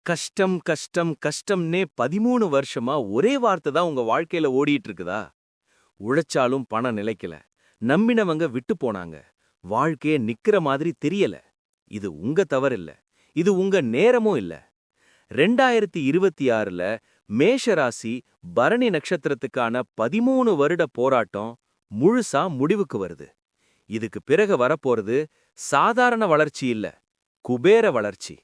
கஷ்டம் கஷ்டம் கஷ்டம்னே 13 வருஷமா ஒரே வார்த்தை தான் உங்க வாழ்க்கையில ஓடிட்டு இருக்குதா? உழைச்சாலும் பணம் நிலைக்கல, நம்பினவங்க விட்டு போனாங்க, வாழ்க்கையே நிக்கிற மாதிரி தெரியல. இது உங்க தவறில்ல, இது உங்க நேரமும் இல்ல. 2026ல மேஷ ராசி பரணி நட்சத்திரத்துக்கான 13 வருட போராட்டம் முழுசா முடிவுக்கு வருது. இதுக்கு பிறகு வரப்போறது சாதாரண வளர்ச்சி இல்ல, குபேர வளர்ச்சி.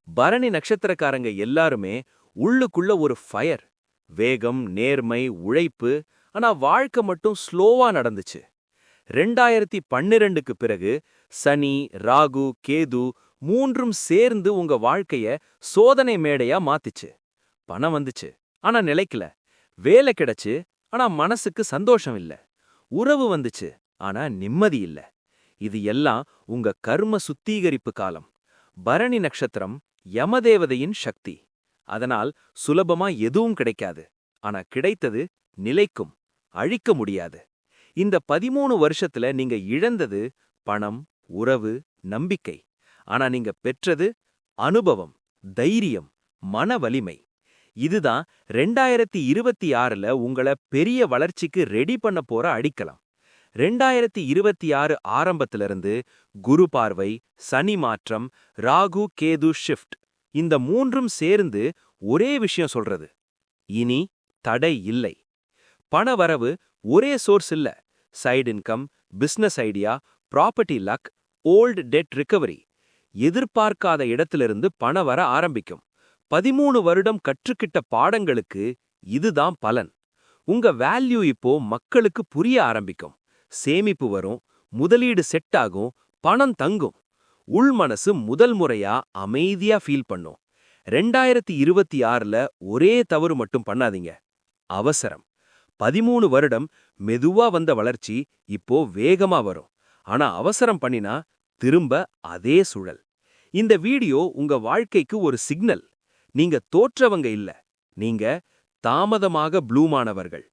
பரணி நட்சத்திரக்காரங்க எல்லாருமே உள்ளுக்குள்ள ஒரு ஃபயர், வேகம், நேர்மை, உழைப்பு. ஆனா வாழ்க்கை மட்டும் ஸ்லோவா நடந்துச்சு. 2012க்கு பிறகு சனி, ராகு, கேது மூன்றும் சேர்ந்து உங்க வாழ்க்கைய சோதனை மேடையா மாத்திச்சு. பணம் வந்துச்சு, ஆனா நிலைக்கல. வேலை கிடைச்சு, ஆனா மனசுக்கு சந்தோஷம் இல்ல. உறவு வந்துச்சு, ஆனா நிம்மதி இல்ல. இது எல்லாம் உங்க கர்ம சுத்திகரிப்பு காலம். பரணி நட்சத்திரம் யமதேவதையின் சக்தி. அதனால் சுலபமா எதுவும் கிடைக்காது. ஆனா கிடைத்தது நிலைக்கும், அழிக்க முடியாது. இந்த 13 வருஷத்துல நீங்க இழந்தது பணம், உறவு, நம்பிக்கை. ஆனா நீங்க பெற்றது அனுபவம், தைரியம், மன வலிமை. இதுதான் 2026ல உங்கள பெரிய வளர்ச்சிக்கு ரெடி பண்ண போற அடிக்கலாம். 2026 ஆரம்பத்திலிருந்து குரு பார்வை, சனி மாற்றம், ராகு கேது ஷிஃப்ட், இந்த மூன்றும் சேர்ந்து ஒரே விஷயம் சொல்றது: இனி தடை இல்லை. பணவரவு ஒரே சோர்ஸ் இல்ல. Side income, business idea, property luck, old debt recovery. எதிர்பார்க்காத இடத்திலிருந்து பணம் வர ஆரம்பிக்கும். 13 வருடம் கற்றுக்கிட்ட பாடங்களுக்கு இதுதான் பலன். உங்க வேல்யூ இப்போ மக்களுக்கு புரிய ஆரம்பிக்கும். சேமிப்பு வரும், முதலீடு செட் ஆகும், பணம் தங்கும். உள் மனசு முதல் முறையா அமைதியா ஃபீல் பண்ணும். 2026ல ஒரே தவறு மட்டும் பண்ணாதீங்க: அவசரம். 13 வருடம் மெதுவா வந்த வளர்ச்சி இப்போ வேகமா வரும். ஆனா அவசரம் பண்ணினா திரும்ப அதே சுழல். இந்த வீடியோ உங்க வாழ்க்கைக்கு ஒரு சிக்னல். நீங்க தோற்றவங்க இல்ல, நீங்க தாமதமாக ப்ளூமானவர்கள்.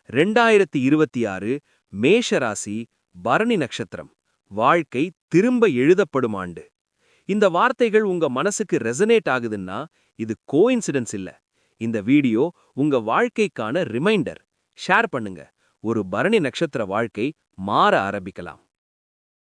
2026 மேஷ ராசி பரணி நட்சத்திரம், வாழ்க்கை திரும்ப எழுதப்படும் ஆண்டு. இந்த வார்த்தைகள் உங்க மனசுக்கு ரெசனேட் ஆகுதுன்னா இது கோஇன்சிடென்ஸ் இல்ல. இந்த வீடியோ உங்க வாழ்க்கைக்கான ரிமைண்டர். ஷேர் பண்ணுங்க. ஒரு பரணி நட்சத்திர வாழ்க்கை மாற ஆரம்பிக்கலாம்.